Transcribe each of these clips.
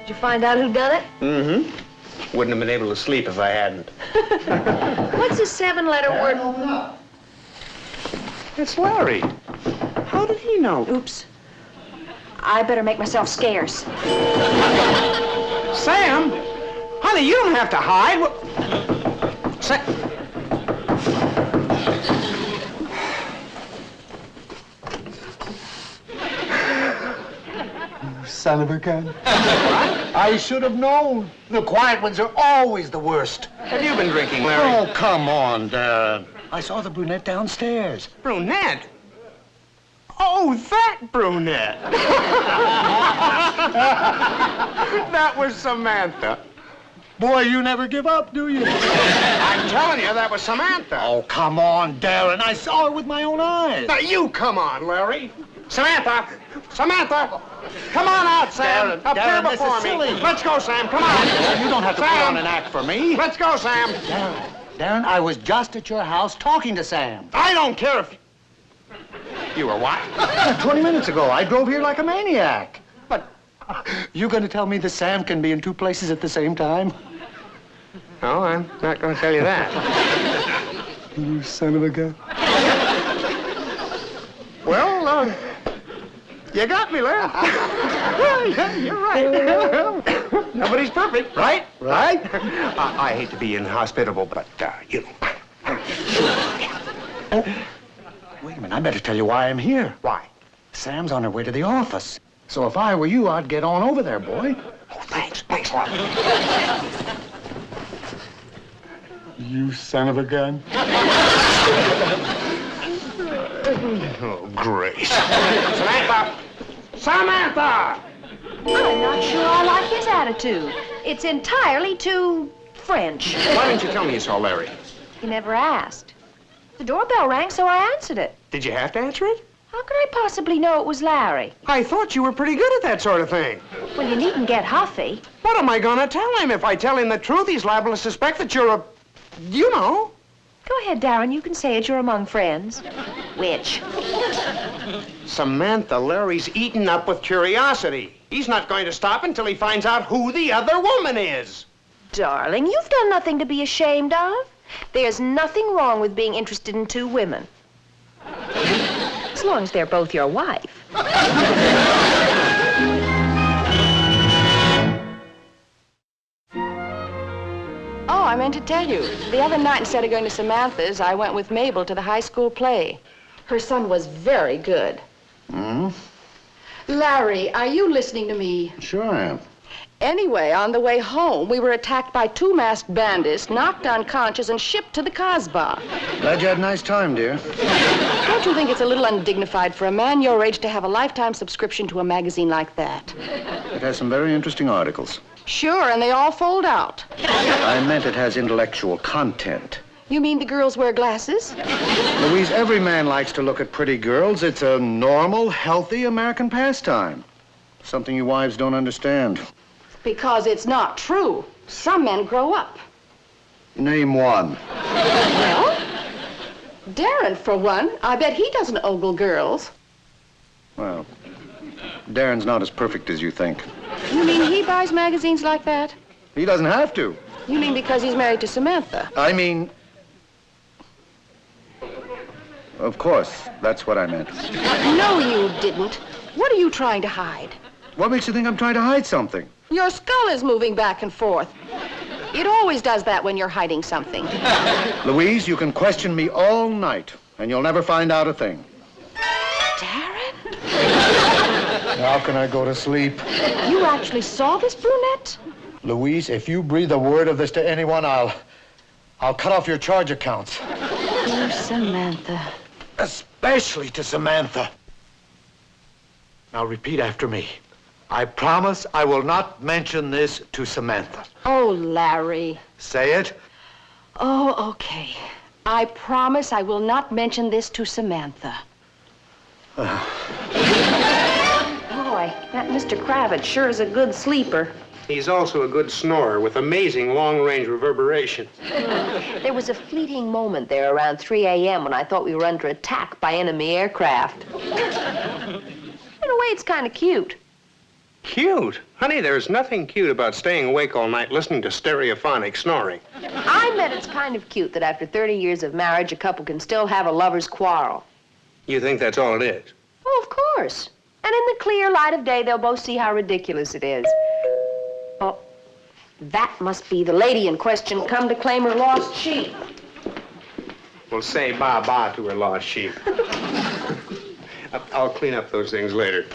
Did you find out who done it? Mm-hmm. Wouldn't have been able to sleep if I hadn't. What's the 7-letter word? It's Larry. How did he know? Oops. I better make myself scarce. Sam? Honey, you don't have to hide. Son of a gun. I should have known. The quiet ones are always the worst. Have you been drinking, Larry? Oh, come on, Darrin. I saw the brunette downstairs. Brunette? Oh, that brunette. That was Samantha. Boy, you never give up, do you? I'm telling you, that was Samantha. Oh, come on, Darrin. I saw her with my own eyes. Now, you come on, Larry. Samantha! Samantha! Come on out, Sam. Darrin, Up Darrin, here this before is me. silly. Let's go, Sam. Come on. You don't have to put on an act for me. Let's go, Sam. Darrin, I was just at your house talking to Sam. I don't care if you were what? 20 minutes ago, I drove here like a maniac. But you going to tell me that Sam can be in 2 places at the same time? No, I'm not going to tell you that. You son of a gun. Well, you got me, Larry. Yeah, you're right. Nobody's perfect, right? Right? I hate to be inhospitable, but, you know. Wait a minute, I better tell you why I'm here. Why? Sam's on her way to the office. So if I were you, I'd get on over there, boy. Oh, thanks. Thanks a lot. You son of a gun. Oh, Grace. Samantha! Samantha! I'm not sure I like his attitude. It's entirely too French. Why didn't you tell me you saw Larry? He never asked. The doorbell rang, so I answered it. Did you have to answer it? How could I possibly know it was Larry? I thought you were pretty good at that sort of thing. Well, you needn't get huffy. What am I going to tell him? If I tell him the truth, he's liable to suspect that you're a... You know. Go ahead, Darrin. You can say it. You're among friends. Which? Samantha, Larry's eaten up with curiosity. He's not going to stop until he finds out who the other woman is. Darling, you've done nothing to be ashamed of. There's nothing wrong with being interested in 2 women. As long as they're both your wife. Oh, I meant to tell you. The other night, instead of going to Samantha's, I went with Mabel to the high school play. Her son was very good. Hmm? Larry, are you listening to me? Sure I am. Anyway, on the way home, we were attacked by 2 masked bandits, knocked unconscious, and shipped to the Kasbah. Glad you had a nice time, dear. Don't you think it's a little undignified for a man your age to have a lifetime subscription to a magazine like that? It has some very interesting articles. Sure, and they all fold out. I meant it has intellectual content. You mean the girls wear glasses? Louise, every man likes to look at pretty girls. It's a normal, healthy American pastime. Something you wives don't understand. Because it's not true. Some men grow up. Name one. Well, Darrin, for one. I bet he doesn't ogle girls. Well, Darrin's not as perfect as you think. You mean he buys magazines like that? He doesn't have to. You mean because he's married to Samantha? I mean... Of course, that's what I meant. No, you didn't. What are you trying to hide? What makes you think I'm trying to hide something? Your skull is moving back and forth. It always does that when you're hiding something. Louise, you can question me all night, and you'll never find out a thing. Darrin? How can I go to sleep? You actually saw this brunette? Louise, if you breathe a word of this to anyone, I'll cut off your charge accounts. Dear Samantha. Especially to Samantha. Now repeat after me. I promise I will not mention this to Samantha. Oh, Larry. Say it. Oh, okay. I promise I will not mention this to Samantha. Boy, that Mr. Kravitz sure is a good sleeper. He's also a good snorer with amazing long-range reverberation. There was a fleeting moment there around 3 a.m. when I thought we were under attack by enemy aircraft. In a way, it's kind of cute. Cute? Honey, there's nothing cute about staying awake all night listening to stereophonic snoring. I meant it's kind of cute that after 30 years of marriage, a couple can still have a lover's quarrel. You think that's all it is? Oh, of course. And in the clear light of day, they'll both see how ridiculous it is. Oh, that must be the lady in question come to claim her lost sheep. Well, say ba-ba to her lost sheep. I'll clean up those things later.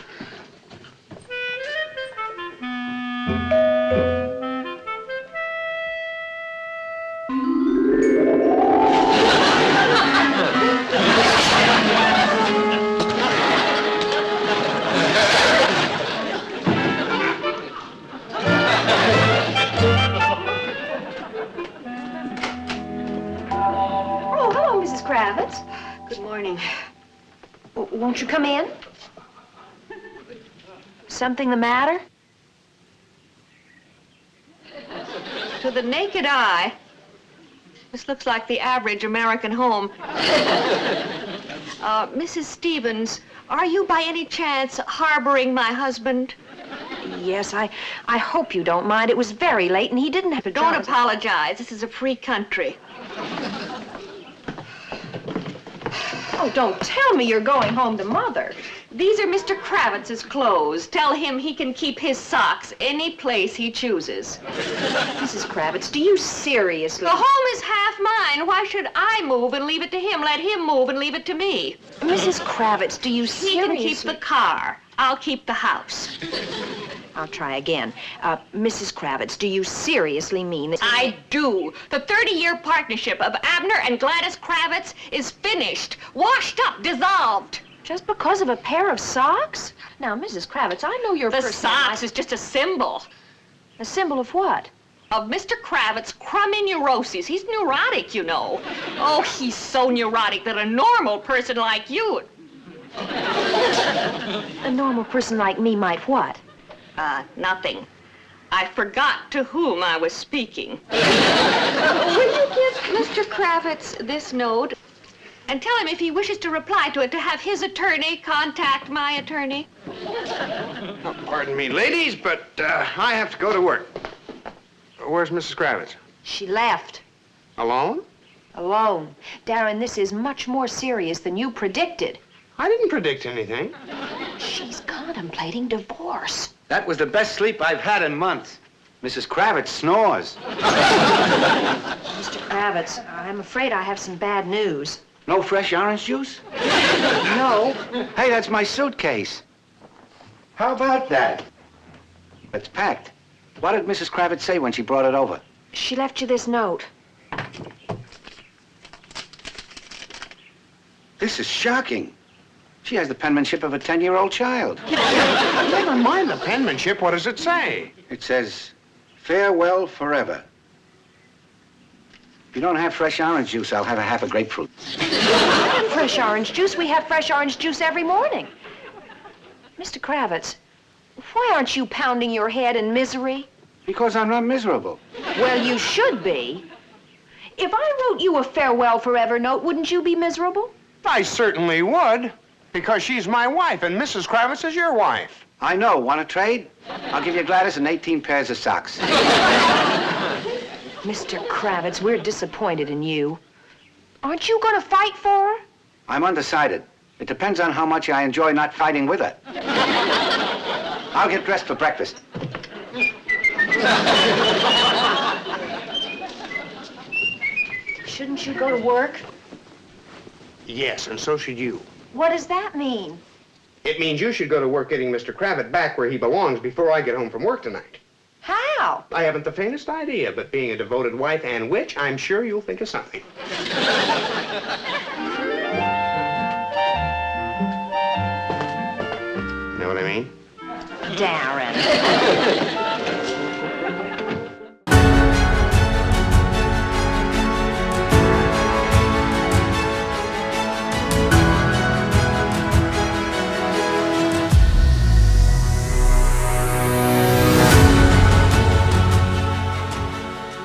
Oh, hello, Mrs. Kravitz. Good morning. Won't you come in? Something the matter? To the naked eye, this looks like the average American home. Mrs. Stephens, are you by any chance harboring my husband? Yes, I hope you don't mind. It was very late, and he didn't have to Don't drive. apologize. This is a free country. Oh, don't tell me you're going home to Mother. These are Mr. Kravitz's clothes. Tell him he can keep his socks any place he chooses. Mrs. Kravitz, do you seriously... The home is half mine. Why should I move and leave it to him? Let him move and leave it to me. Mrs. Kravitz, do you He seriously... can keep the car. I'll keep the house. I'll try again. Mrs. Kravitz, do you seriously mean that... I do. The 30-year partnership of Abner and Gladys Kravitz is finished, washed up, dissolved. Just because of a pair of socks? Now, Mrs. Kravitz, I know your The first socks is just a symbol A symbol of what? of Mr. Kravitz's crummy neuroses. He's neurotic, you know. Oh, he's so neurotic that a normal person like you... A normal person like me might what? Nothing. I forgot to whom I was speaking. Will you give Mr. Kravitz this note and tell him if he wishes to reply to it to have his attorney contact my attorney? Oh, pardon me, ladies, but I have to go to work. Where's Mrs. Kravitz? She left. Alone? Alone. Darrin, this is much more serious than you predicted. I didn't predict anything. She's contemplating divorce. That was the best sleep I've had in months. Mrs. Kravitz snores. Mr. Kravitz, I'm afraid I have some bad news. No fresh orange juice? No. Hey, that's my suitcase. How about that? It's packed. What did Mrs. Kravitz say when she brought it over? She left you this note. This is shocking. She has the penmanship of a 10-year-old child. Never mind the penmanship. What does it say? It says, farewell forever. If you don't have fresh orange juice, I'll have a half a grapefruit. Fresh orange juice? We have fresh orange juice every morning. Mr. Kravitz, why aren't you pounding your head in misery? Because I'm not miserable. Well, you should be. If I wrote you a farewell forever note, wouldn't you be miserable? I certainly would, because she's my wife, and Mrs. Kravitz is your wife. I know. Want to trade? I'll give you Gladys and 18 pairs of socks. Mr. Kravitz, we're disappointed in you. Aren't you going to fight for her? I'm undecided. It depends on how much I enjoy not fighting with her. I'll get dressed for breakfast. Shouldn't you go to work? Yes, and so should you. What does that mean? It means you should go to work getting Mr. Kravitz back where he belongs before I get home from work tonight. How? I haven't the faintest idea, but being a devoted wife and witch, I'm sure you'll think of something. Know what I mean? Darrin.